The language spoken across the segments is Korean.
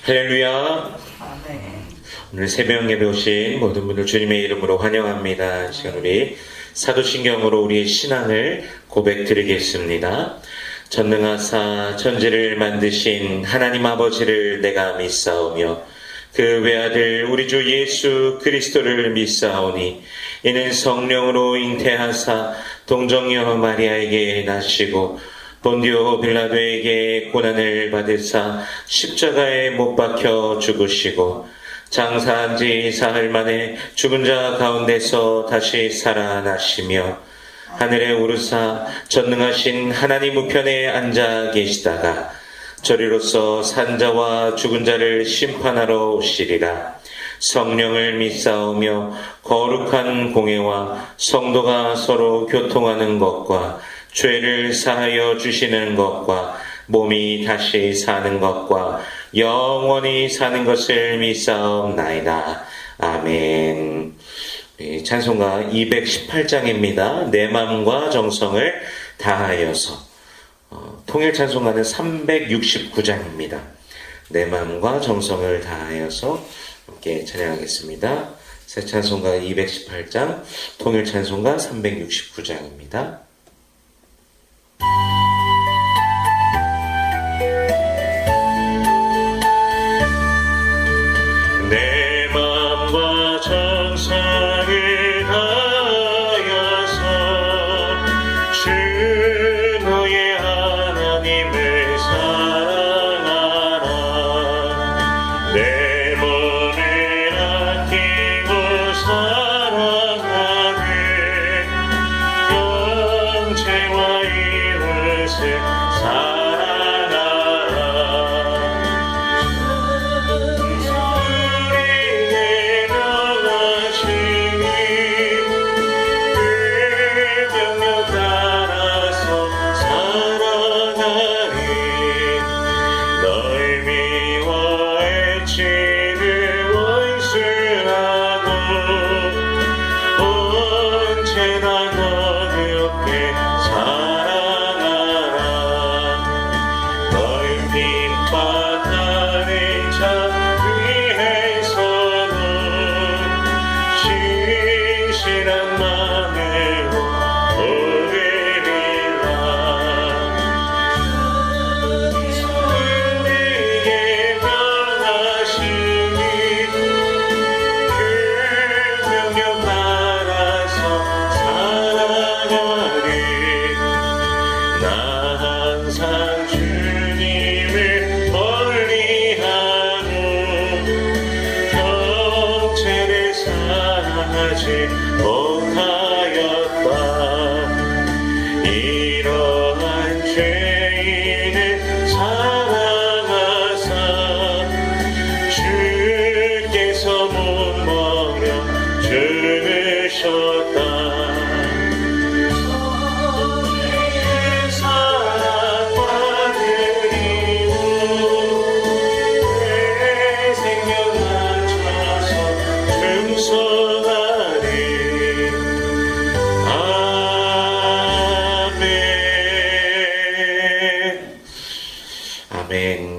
할렐루야. 아멘. 오늘 새벽 예배 오신 모든 분들 주님의 이름으로 환영합니다. 시간 우리 사도신경으로 우리의 신앙을 고백드리겠습니다. 전능하사 천지를 만드신 하나님 아버지를 내가 믿사오며 그 외아들 우리 주 예수 그리스도를 믿사오니 이는 성령으로 잉태하사 동정녀 마리아에게 나시고 본디오 빌라도에게 고난을 받으사 십자가에 못 박혀 죽으시고 장사한 지 사흘 만에 죽은 자 가운데서 다시 살아나시며 하늘에 오르사 전능하신 하나님 우편에 앉아 계시다가 저리로서 산자와 죽은 자를 심판하러 오시리라. 성령을 믿사오며 거룩한 공회와 성도가 서로 교통하는 것과 죄를 사하여 주시는 것과 몸이 다시 사는 것과 영원히 사는 것을 믿사옵나이다. 아멘. 찬송가 218장입니다. 내 마음과 정성을 다하여서. 통일 찬송가는 369장입니다. 내 마음과 정성을 다하여서 함께 찬양하겠습니다. 새 찬송가 218장, 통일 찬송가 369장입니다. 내 마음과 정성을 다하여서 주 너의 하나님을 사랑하라. 내 몸을 아끼고 사랑하되 영체와 이웃을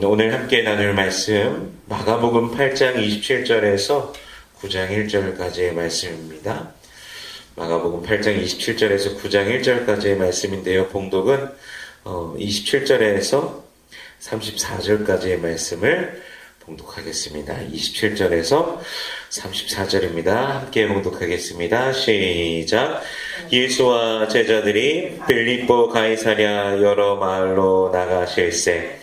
오늘 함께 나눌 말씀 마가복음 8장 27절에서 9장 1절까지의 말씀입니다. 마가복음 8장 27절에서 9장 1절까지의 말씀인데요. 봉독은 27절에서 34절까지의 말씀을 봉독하겠습니다. 27절에서 34절입니다. 함께 봉독하겠습니다. 시작. 예수와 제자들이 빌립보 가이사랴 여러 마을로 나가실세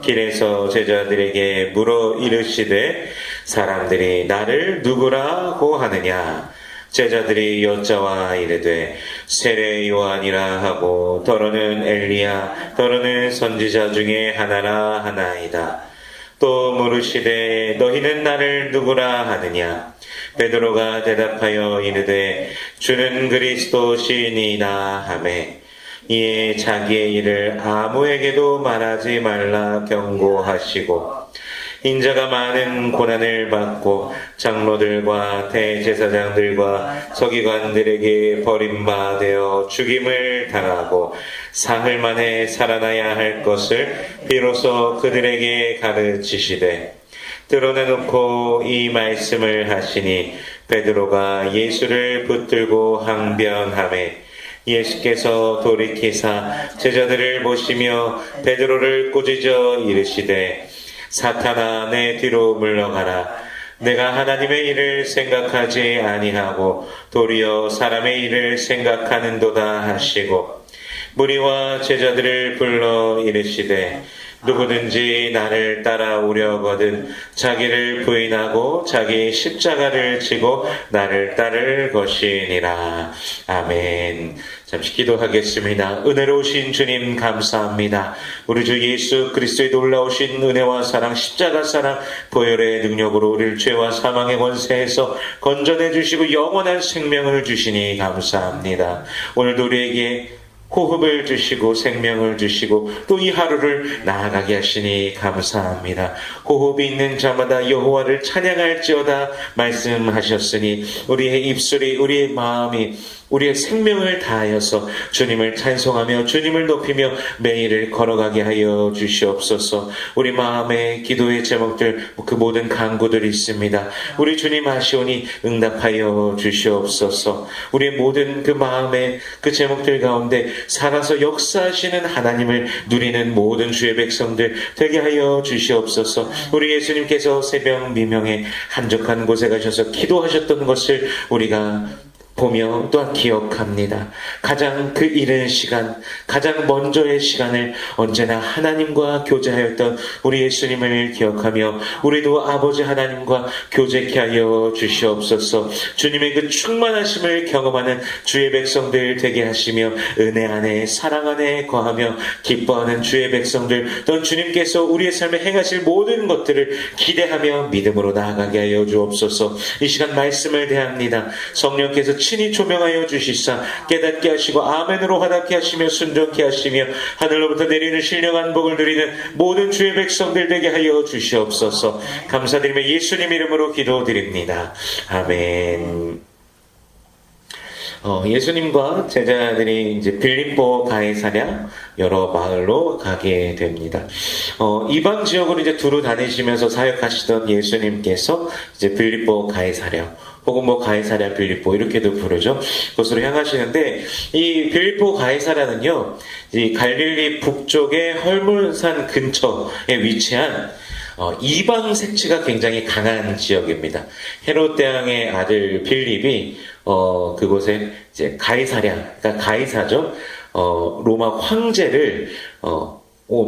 길에서 제자들에게 물어 이르시되 사람들이 나를 누구라고 하느냐. 제자들이 여짜와 이르되 세례 요한이라 하고 더러는 엘리야 더러는 선지자 중에 하나라 하나이다. 또 물으시되 너희는 나를 누구라 하느냐. 베드로가 대답하여 이르되 주는 그리스도시니이다 하매 이에 자기의 일을 아무에게도 말하지 말라 경고하시고 인자가 많은 고난을 받고 장로들과 대제사장들과 서기관들에게 버림받아 죽임을 당하고 사흘 만에 살아나야 할 것을 비로소 그들에게 가르치시되 드러내놓고 이 말씀을 하시니 베드로가 예수를 붙들고 항변하매 예수께서 돌이키사 제자들을 보시며 베드로를 꾸짖어 이르시되 사탄아 내 뒤로 물러가라. 내가 하나님의 일을 생각하지 아니하고 도리어 사람의 일을 생각하는도다 하시고 무리와 제자들을 불러 이르시되 누구든지 나를 따라오려거든 자기를 부인하고 자기 십자가를 지고 나를 따를 것이니라. 아멘. 잠시 기도하겠습니다. 은혜로우신 주님 감사합니다. 우리 주 예수 그리스도의 놀라우신 은혜와 사랑, 십자가 사랑, 보혈의 능력으로 우리를 죄와 사망의 권세에서 건져내 주시고 영원한 생명을 주시니 감사합니다. 오늘도 우리에게 호흡을 주시고 생명을 주시고 또 이 하루를 나아가게 하시니 감사합니다. 호흡이 있는 자마다 여호와를 찬양할지어다 말씀하셨으니 우리의 입술이, 우리의 마음이, 우리의 생명을 다하여서 주님을 찬송하며 주님을 높이며 매일을 걸어가게 하여 주시옵소서. 우리 마음에 기도의 제목들, 그 모든 간구들이 있습니다. 우리 주님 아시오니 응답하여 주시옵소서. 우리의 모든 그 마음의 그 제목들 가운데 살아서 역사하시는 하나님을 누리는 모든 주의 백성들 되게 하여 주시옵소서. 우리 예수님께서 새벽 미명에 한적한 곳에 가셔서 기도하셨던 것을 우리가 보며 또한 기억합니다. 가장 그 이른 시간, 가장 먼저의 시간을 언제나 하나님과 교제하였던 우리 예수님을 기억하며 우리도 아버지 하나님과 교제케 하여 주시옵소서. 주님의 그 충만하심을 경험하는 주의 백성들 되게 하시며 은혜 안에 사랑 안에 거하며 기뻐하는 주의 백성들, 또한 주님께서 우리의 삶에 행하실 모든 것들을 기대하며 믿음으로 나아가게 하여 주옵소서. 이 시간 말씀을 대합니다. 성령께서 친히 조명하여 주시사 깨닫게 하시고 아멘으로 화답게 하시며 순종케 하시며 하늘로부터 내리는 신령한 복을 누리는 모든 주의 백성들 되게 하여 주시옵소서. 감사드리며 예수님 이름으로 기도드립니다. 아멘. 예수님과 제자들이 이제 빌립보 가이사랴 여러 마을로 가게 됩니다. 이방 지역으로 이제 두루 다니시면서 사역하시던 예수님께서 이제 빌립보 가이사랴 혹은 뭐 가이사랴 빌립보 이렇게도 부르죠. 그곳으로 향하시는데 이 빌립보 가이사랴는요, 이 갈릴리 북쪽의 헐몬산 근처에 위치한 이방 색채가 굉장히 강한 지역입니다. 헤롯 대왕의 아들 빌립이 그곳에 이제 가이사랴, 그러니까 가이사죠. 로마 황제를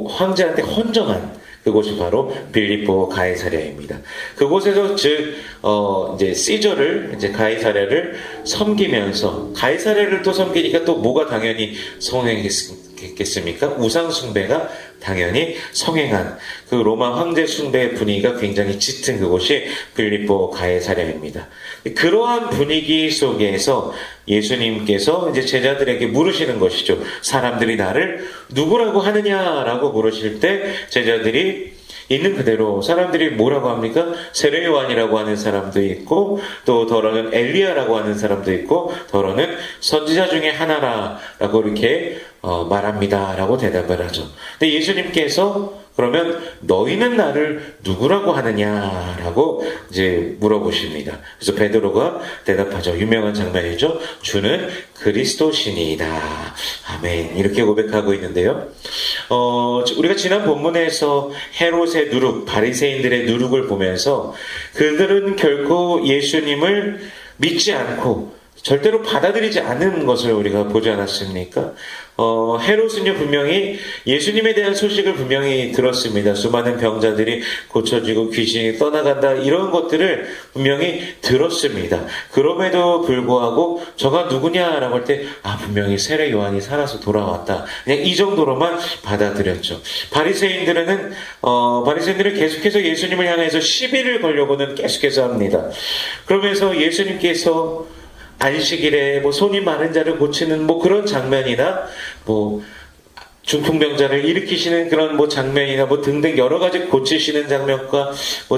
황제한테 헌정한 그곳이 바로 빌립보 가이사랴입니다. 그곳에서 이제 시저를, 이제 가이사랴를 섬기면서, 가이사랴를 또 섬기니까 또 뭐가 당연히 성행했겠습니까? 우상숭배가 당연히 성행한 그 로마 황제 숭배의 분위기가 굉장히 짙은 그곳이 빌립보 가이사랴입니다. 그러한 분위기 속에서 예수님께서 이제 제자들에게 물으시는 것이죠. 사람들이 나를 누구라고 하느냐라고 물으실 때 제자들이 있는 그대로 사람들이 뭐라고 합니까? 세례 요한이라고 하는 사람도 있고, 또 더러는 엘리야라고 하는 사람도 있고, 더러는 선지자 중에 하나라고 이렇게 말합니다라고 대답을 하죠. 근데 예수님께서 그러면 너희는 나를 누구라고 하느냐라고 이제 물어보십니다. 그래서 베드로가 대답하죠. 유명한 장면이죠. 주는 그리스도시니이다. 아멘. 이렇게 고백하고 있는데요. 우리가 지난 본문에서 헤롯의 누룩, 바리새인들의 누룩을 보면서 그들은 결코 예수님을 믿지 않고 절대로 받아들이지 않는 것을 우리가 보지 않았습니까? 헤롯은요, 분명히 예수님에 대한 소식을 분명히 들었습니다. 수많은 병자들이 고쳐지고 귀신이 떠나간다, 이런 것들을 분명히 들었습니다. 그럼에도 불구하고 저가 누구냐라고 할 때, 분명히 세례 요한이 살아서 돌아왔다. 그냥 이 정도로만 받아들였죠. 바리새인들은 계속해서 예수님을 향해서 시비를 걸려고는 계속해서 합니다. 그러면서 예수님께서 안식일에 손이 많은 자를 고치는 그런 장면이나 중풍병자를 일으키시는 그런 장면이나 등등 여러 가지 고치시는 장면과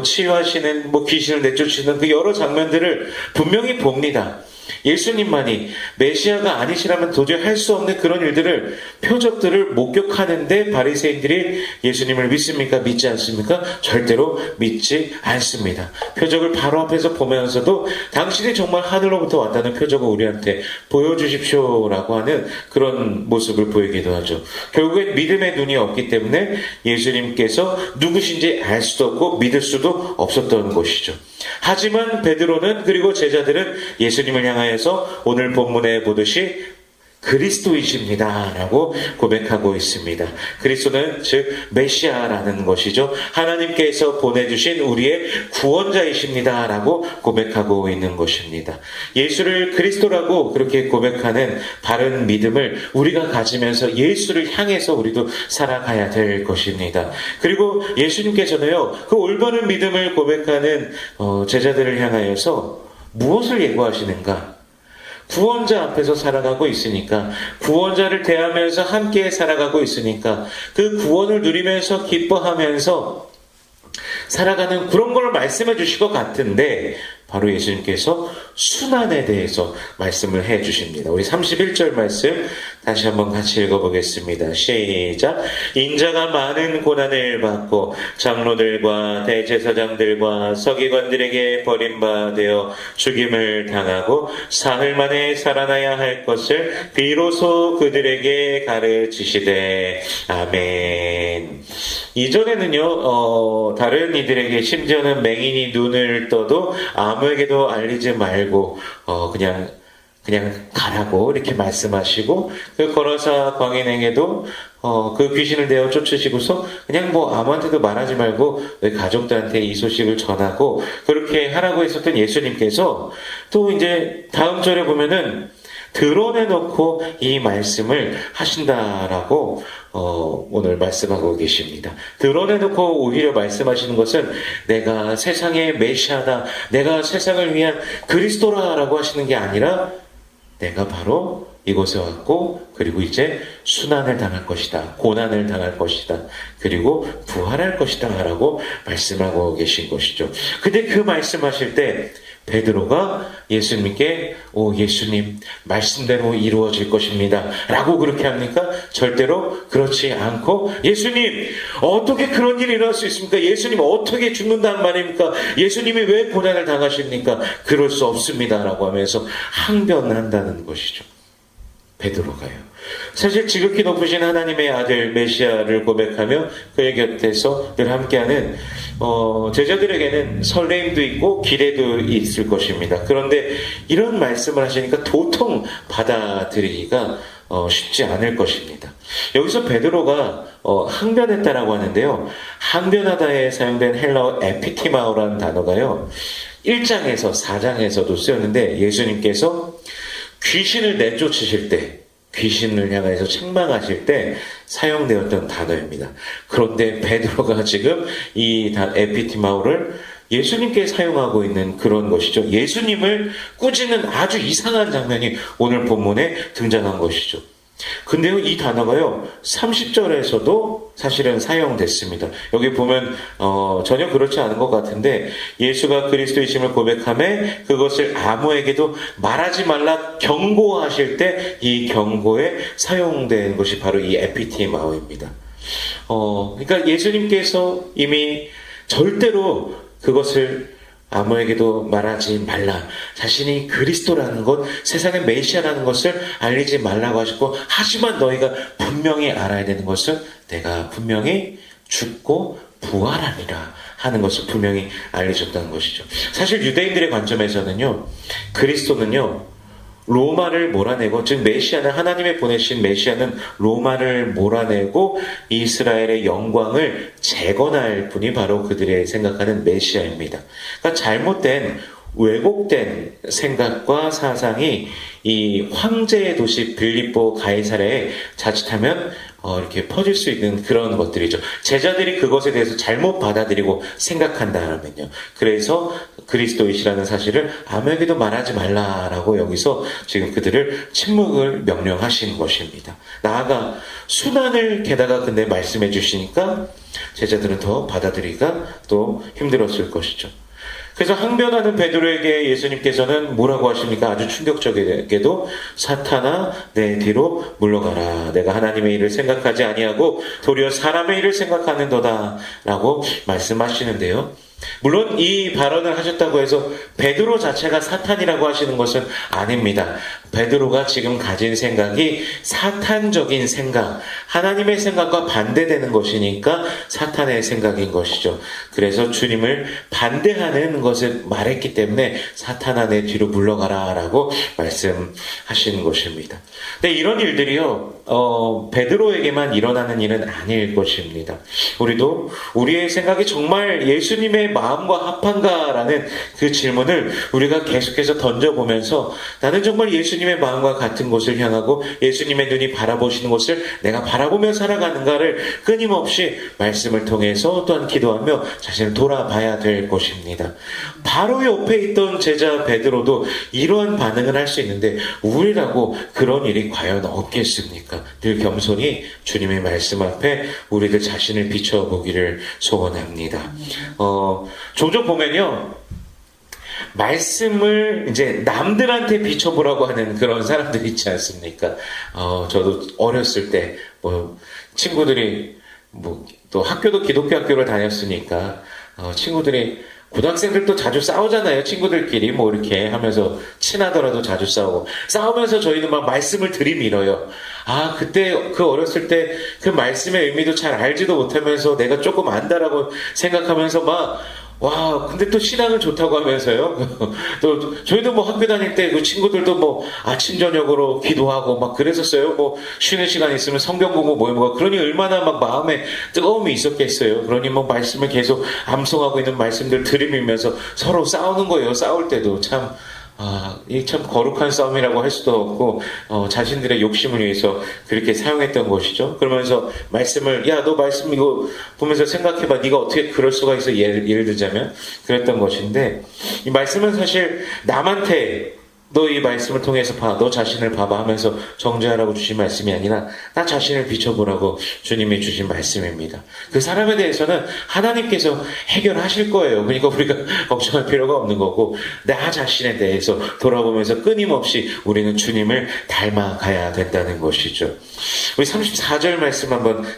치유하시는 귀신을 내쫓으시는 그 여러 장면들을 분명히 봅니다. 예수님만이 메시아가 아니시라면 도저히 할 수 없는 그런 일들을, 표적들을 목격하는데 바리새인들이 예수님을 믿습니까? 믿지 않습니까? 절대로 믿지 않습니다. 표적을 바로 앞에서 보면서도 당신이 정말 하늘로부터 왔다는 표적을 우리한테 보여주십시오라고 하는 그런 모습을 보이기도 하죠. 결국엔 믿음의 눈이 없기 때문에 예수님께서 누구신지 알 수도 없고 믿을 수도 없었던 것이죠. 하지만 베드로는, 그리고 제자들은 예수님을 향하여서 오늘 본문에 보듯이 그리스도이십니다 라고 고백하고 있습니다. 그리스도는 즉 메시아라는 것이죠. 하나님께서 보내주신 우리의 구원자이십니다 라고 고백하고 있는 것입니다. 예수를 그리스도라고 그렇게 고백하는 바른 믿음을 우리가 가지면서 예수를 향해서 우리도 살아가야 될 것입니다. 그리고 예수님께서는요, 그 올바른 믿음을 고백하는 제자들을 향하여서 무엇을 예고하시는가? 구원자 앞에서 살아가고 있으니까, 구원자를 대하면서 함께 살아가고 있으니까 그 구원을 누리면서 기뻐하면서 살아가는 그런 걸 말씀해 주실 것 같은데, 바로 예수님께서 순환에 대해서 말씀을 해 주십니다. 우리 31절 말씀 다시 한번 같이 읽어보겠습니다. 시작. 인자가 많은 고난을 받고 장로들과 대제사장들과 서기관들에게 버림받아 죽임을 당하고 사흘 만에 살아나야 할 것을 비로소 그들에게 가르치시되. 아멘. 이전에는요, 다른 이들에게, 심지어는 맹인이 눈을 떠도 아무에게도 알리지 말고 그냥 가라고 이렇게 말씀하시고, 그 거라사 광인에게도 그 귀신을 내어 쫓으시고서 그냥 아무한테도 말하지 말고 너희 가족들한테 이 소식을 전하고 그렇게 하라고 했었던 예수님께서 또 이제 다음 절에 보면은 드러내놓고 이 말씀을 하신다라고 오늘 말씀하고 계십니다. 드러내놓고 오히려 말씀하시는 것은 내가 세상의 메시아다, 내가 세상을 위한 그리스도라라고 하시는 게 아니라 내가 바로 이곳에 왔고, 그리고 이제 순환을 당할 것이다, 고난을 당할 것이다, 그리고 부활할 것이다 라고 말씀하고 계신 것이죠. 근데 그 말씀하실 때 베드로가 예수님께 예수님 말씀대로 이루어질 것입니다 라고 그렇게 합니까? 절대로 그렇지 않고, 예수님 어떻게 그런 일이 일어날 수 있습니까? 예수님 어떻게 죽는다는 말입니까? 예수님이 왜 고난을 당하십니까? 그럴 수 없습니다 라고 하면서 항변한다는 것이죠. 베드로가요. 사실 지극히 높으신 하나님의 아들 메시아를 고백하며 그의 곁에서 늘 함께하는 제자들에게는 설레임도 있고 기대도 있을 것입니다. 그런데 이런 말씀을 하시니까 도통 받아들이기가 쉽지 않을 것입니다. 여기서 베드로가 항변했다라고 하는데요, 항변하다에 사용된 헬라어 에피티마오라는 단어가요, 1장에서 4장에서도 쓰였는데 예수님께서 귀신을 내쫓으실 때, 귀신을 향해서 책망하실 때 사용되었던 단어입니다. 그런데 베드로가 지금 이 에피티마오를 예수님께 사용하고 있는 그런 것이죠. 예수님을 꾸짖는 아주 이상한 장면이 오늘 본문에 등장한 것이죠. 근데요, 이 단어가요 30절에서도 사실은 사용됐습니다. 여기 보면 전혀 그렇지 않은 것 같은데, 예수가 그리스도이심을 고백하며 그것을 아무에게도 말하지 말라 경고하실 때 이 경고에 사용된 것이 바로 이 에피티마오입니다. 그러니까 예수님께서 이미 절대로 그것을 아무에게도 말하지 말라, 자신이 그리스도라는 것, 세상의 메시아라는 것을 알리지 말라고 하셨고, 하지만 너희가 분명히 알아야 되는 것은 내가 분명히 죽고 부활하리라 하는 것을 분명히 알려줬다는 것이죠. 사실 유대인들의 관점에서는요, 그리스도는요 로마를 몰아내고, 즉 메시아는, 하나님의 보내신 메시아는 로마를 몰아내고 이스라엘의 영광을 재건할 분이 바로 그들의 생각하는 메시아입니다. 그러니까 잘못된, 왜곡된 생각과 사상이 이 황제의 도시 빌립보 가이사랴에 자칫하면 이렇게 퍼질 수 있는 그런 것들이죠. 제자들이 그것에 대해서 잘못 받아들이고 생각한다면요, 그래서 그리스도이시라는 사실을 아무에게도 말하지 말라라고 여기서 지금 그들을 침묵을 명령하신 것입니다. 나아가 순환을 게다가 근데 말씀해 주시니까 제자들은 더 받아들이기가 또 힘들었을 것이죠. 그래서 항변하는 베드로에게 예수님께서는 뭐라고 하십니까? 아주 충격적이게도 사탄아 내 뒤로 물러가라. 내가 하나님의 일을 생각하지 아니하고 도리어 사람의 일을 생각하는도다 라고 말씀하시는데요. 물론 이 발언을 하셨다고 해서 베드로 자체가 사탄이라고 하시는 것은 아닙니다. 베드로가 지금 가진 생각이 사탄적인 생각, 하나님의 생각과 반대되는 것이니까 사탄의 생각인 것이죠. 그래서 주님을 반대하는 것을 말했기 때문에 사탄아 내 뒤로 물러가라 라고 말씀하시는 것입니다. 근데 이런 일들이요, 베드로에게만 일어나는 일은 아닐 것입니다. 우리도 우리의 생각이 정말 예수님의 마음과 합한가라는 그 질문을 우리가 계속해서 던져보면서 나는 정말 예수님의 마음과 같은 곳을 향하고 예수님의 눈이 바라보시는 곳을 내가 바라보며 살아가는가를 끊임없이 말씀을 통해서 또한 기도하며 자신을 돌아봐야 될 것입니다. 바로 옆에 있던 제자 베드로도 이러한 반응을 할 수 있는데 우리라고 그런 일이 과연 없겠습니까? 늘 겸손히 주님의 말씀 앞에 우리들 자신을 비춰보기를 소원합니다. 종종 보면요, 말씀을 이제 남들한테 비춰보라고 하는 그런 사람들 있지 않습니까? 저도 어렸을 때, 친구들이, 또 학교도 기독교 학교를 다녔으니까, 친구들이, 고등학생들도 자주 싸우잖아요. 친구들끼리 이렇게 하면서 친하더라도 자주 싸우고. 싸우면서 저희는 막 말씀을 들이밀어요. 그때 그 어렸을 때 그 말씀의 의미도 잘 알지도 못하면서 내가 조금 안다라고 생각하면서 와, 근데 또 신앙은 좋다고 하면서요. 또, 저희도 학교 다닐 때 그 친구들도 아침, 저녁으로 기도하고 그랬었어요. 쉬는 시간 있으면 성경 보고 그러니 얼마나 마음에 뜨거움이 있었겠어요. 그러니 말씀을 계속 암송하고 있는 말씀들 들이밀면서 서로 싸우는 거예요. 싸울 때도 참. 이게 참 거룩한 싸움이라고 할 수도 없고, 자신들의 욕심을 위해서 그렇게 사용했던 것이죠. 그러면서 말씀을, 야, 너 말씀 이거 보면서 생각해봐. 네가 어떻게 그럴 수가 있어? 예를 들자면, 그랬던 것인데, 이 말씀은 사실 남한테 너 이 말씀을 통해서 너 자신을 봐봐 하면서 정죄하라고 주신 말씀이 아니라 나 자신을 비춰보라고 주님이 주신 말씀입니다. 그 사람에 대해서는 하나님께서 해결하실 거예요. 그러니까 우리가 걱정할 필요가 없는 거고, 나 자신에 대해서 돌아보면서 끊임없이 우리는 주님을 닮아가야 된다는 것이죠. 우리 34절 말씀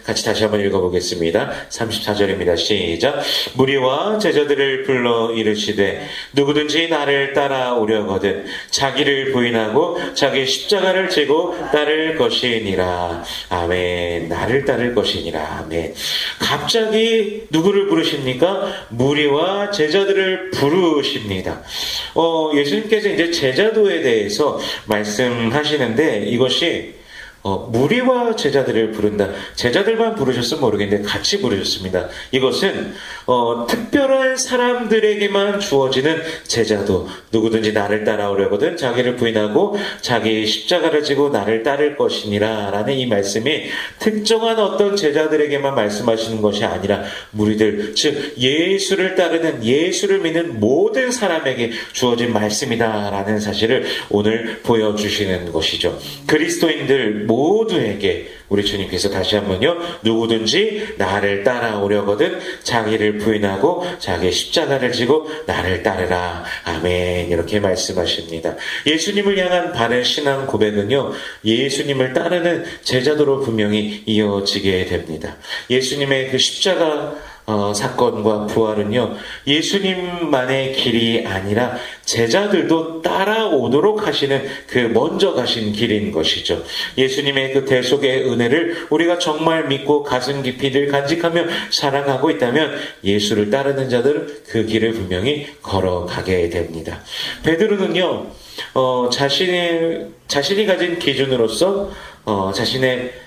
같이 다시 한번 읽어보겠습니다. 34절입니다. 시작. 무리와 제자들을 불러 이르시되 누구든지 나를 따라오려거든 자기를 부인하고 자기 십자가를 지고 따를 것이니라. 아멘. 나를 따를 것이니라. 아멘. 갑자기 누구를 부르십니까? 무리와 제자들을 부르십니다. 예수님께서 이제 제자도에 대해서 말씀하시는데 이것이 무리와 제자들을 부른다. 제자들만 부르셨으면 모르겠는데 같이 부르셨습니다. 이것은 특별한 사람들에게만 주어지는 제자도. 누구든지 나를 따라오려거든 자기를 부인하고 자기 십자가를 지고 나를 따를 것이니라 라는 이 말씀이 특정한 어떤 제자들에게만 말씀하시는 것이 아니라 무리들, 즉 예수를 따르는, 예수를 믿는 모든 사람에게 주어진 말씀이다 라는 사실을 오늘 보여주시는 것이죠. 그리스도인들 모두에게 우리 주님께서 다시 한번요, 누구든지 나를 따라오려거든 자기를 부인하고 자기 십자가를 지고 나를 따르라. 아멘. 이렇게 말씀하십니다. 예수님을 향한 바른 신앙 고백은요, 예수님을 따르는 제자도로 분명히 이어지게 됩니다. 예수님의 그 십자가 사건과 부활은요, 예수님만의 길이 아니라 제자들도 따라오도록 하시는 그 먼저 가신 길인 것이죠. 예수님의 그 대속의 은혜를 우리가 정말 믿고 가슴 깊이 늘 간직하며 사랑하고 있다면 예수를 따르는 자들은 그 길을 분명히 걸어가게 됩니다. 베드로는요, 자신이 가진 기준으로서 자신의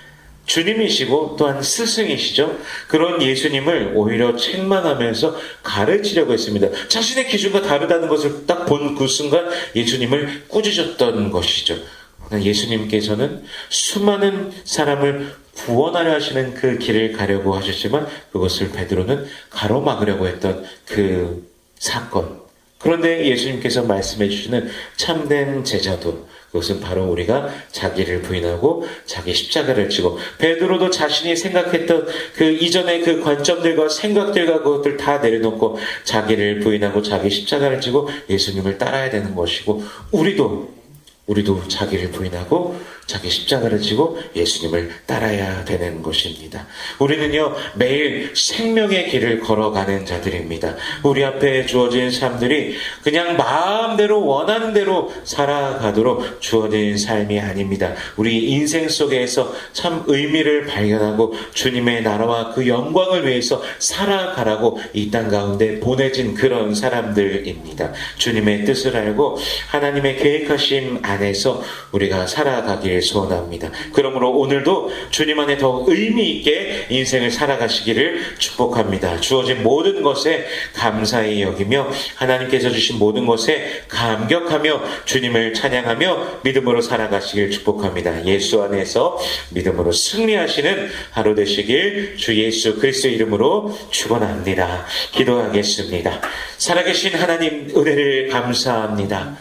주님이시고 또한 스승이시죠. 그런 예수님을 오히려 책망하면서 가르치려고 했습니다. 자신의 기준과 다르다는 것을 딱 본 그 순간 예수님을 꾸짖었던 것이죠. 예수님께서는 수많은 사람을 구원하려 하시는 그 길을 가려고 하셨지만 그것을 베드로는 가로막으려고 했던 그 사건. 그런데 예수님께서 말씀해 주시는 참된 제자도, 그것은 바로 우리가 자기를 부인하고 자기 십자가를 지고, 베드로도 자신이 생각했던 그 이전의 그 관점들과 생각들과 그것들 다 내려놓고 자기를 부인하고 자기 십자가를 지고 예수님을 따라야 되는 것이고, 우리도 자기를 부인하고 자기 십자가를 지고 예수님을 따라야 되는 것입니다. 우리는요, 매일 생명의 길을 걸어가는 자들입니다. 우리 앞에 주어진 삶들이 그냥 마음대로 원하는 대로 살아가도록 주어진 삶이 아닙니다. 우리 인생 속에서 참 의미를 발견하고 주님의 나라와 그 영광을 위해서 살아가라고 이 땅 가운데 보내진 그런 사람들입니다. 주님의 뜻을 알고 하나님의 계획하심 안에서 우리가 살아가길 소원합니다. 그러므로 오늘도 주님 안에 더 의미 있게 인생을 살아가시기를 축복합니다. 주어진 모든 것에 감사히 여기며 하나님께서 주신 모든 것에 감격하며 주님을 찬양하며 믿음으로 살아가시길 축복합니다. 예수 안에서 믿음으로 승리하시는 하루 되시길 주 예수 그리스도 이름으로 축원합니다. 기도하겠습니다. 살아계신 하나님, 은혜를 감사합니다.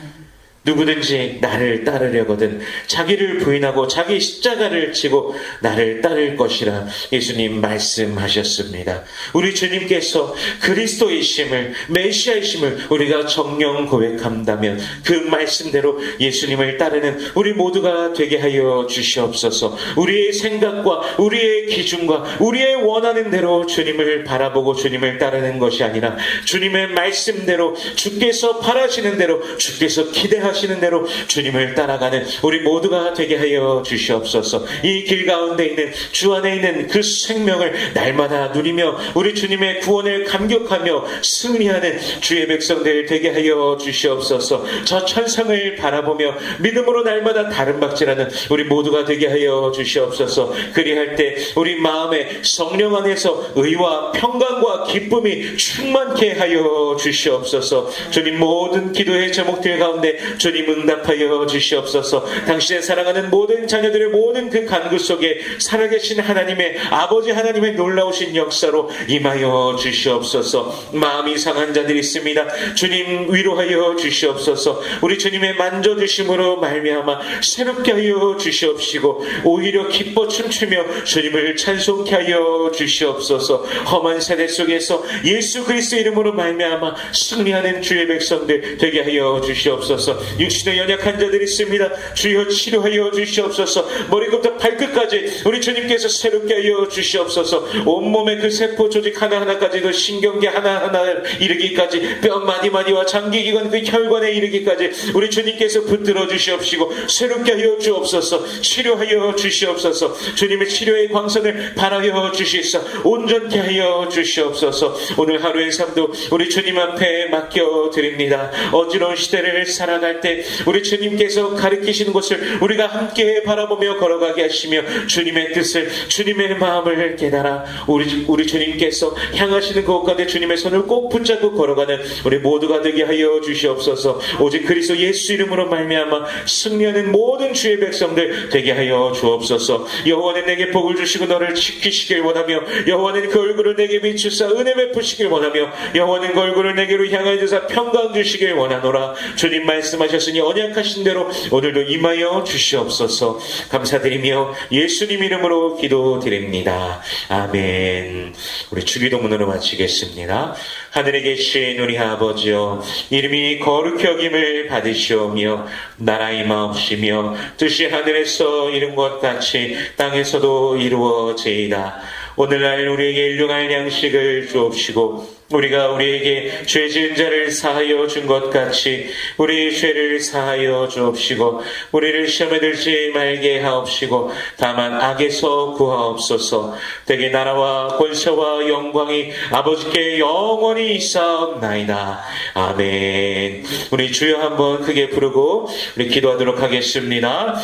누구든지 나를 따르려거든 자기를 부인하고 자기 십자가를 지고 나를 따를 것이라 예수님 말씀하셨습니다. 우리 주님께서 그리스도이심을, 메시아이심을 우리가 정령 고백한다면 그 말씀대로 예수님을 따르는 우리 모두가 되게 하여 주시옵소서. 우리의 생각과 우리의 기준과 우리의 원하는 대로 주님을 바라보고 주님을 따르는 것이 아니라 주님의 말씀대로, 주께서 바라시는 대로, 주께서 기대하시는 대로 주님을 따라가는 우리 모두가 되게 하여 주시옵소서. 이 길 가운데 있는, 주 안에 있는 그 생명을 날마다 누리며 우리 주님의 구원을 감격하며 승리하는 주의 백성들 되게 하여 주시옵소서. 저 천상을 바라보며 믿음으로 날마다 다른 박질하는 우리 모두가 되게 하여 주시옵소서. 그리할 때 우리 마음에 성령 안에서 의와 평강과 기쁨이 충만케 하여 주시옵소서. 주님, 모든 기도의 제목들 가운데 주님 응답하여 주시옵소서. 당신의 사랑하는 모든 자녀들의 모든 그 간구 속에 살아계신 하나님의, 아버지 하나님의 놀라우신 역사로 임하여 주시옵소서. 마음이 상한 자들이 있습니다. 주님 위로하여 주시옵소서. 우리 주님의 만져주심으로 말미암아 새롭게 하여 주시옵시고 오히려 기뻐 춤추며 주님을 찬송케 하여 주시옵소서. 험한 세대 속에서 예수 그리스도 이름으로 말미암아 승리하는 주의 백성들 되게 하여 주시옵소서. 육신의 연약한 자들이 있습니다. 주여 치료하여 주시옵소서. 머리부터 발끝까지 우리 주님께서 새롭게 하여 주시옵소서. 온몸의 그 세포 조직 하나하나까지도 신경계 하나하나 이르기까지 뼈 마디마디와 장기기관 그 혈관에 이르기까지 우리 주님께서 붙들어 주시옵시고 새롭게 하여 주옵소서. 치료하여 주시옵소서. 주님의 치료의 광선을 발하여 주시사 온전케 하여 주시옵소서. 오늘 하루의 삶도 우리 주님 앞에 맡겨드립니다. 어지러운 시대를 살아갈 때 우리 주님께서 가르치시는 것을 우리가 함께 바라보며 걸어가게 하시며 주님의 뜻을, 주님의 마음을 깨달아 우리 주님께서 향하시는 그곳 가운데 주님의 손을 꼭 붙잡고 걸어가는 우리 모두가 되게 하여 주시옵소서. 오직 그리스도 예수 이름으로 말미암아 승리하는 모든 주의 백성들 되게 하여 주옵소서. 여호와는 내게 복을 주시고 너를 지키시길 원하며 여호와는 그 얼굴을 내게 비추사 은혜 베푸시길 원하며 여호와는 그 얼굴을 내게로 향하여 주사 평강 주시길 원하노라. 주님 말씀하셨으니 언약하신 대로 오늘도 임하여 주시옵소서. 감사드리며 예수님 이름으로 기도드립니다. 아멘. 우리 주기도문으로 마치겠습니다. 하늘에 계신 우리 아버지여, 이름이 거룩히 여김을 받으시오며 나라 임하옵시며 뜻이 하늘에서 이룬 것 같이 땅에서도 이루어지이다. 오늘날 우리에게 일용할 양식을 주옵시고 우리가 우리에게 죄 지은 자를 사하여 준 것 같이 우리 죄를 사하여 주옵시고 우리를 시험에 들지 말게 하옵시고 다만 악에서 구하옵소서. 대개 나라와 권세와 영광이 아버지께 영원히 있사옵나이다. 아멘. 우리 주여 한번 크게 부르고 우리 기도하도록 하겠습니다.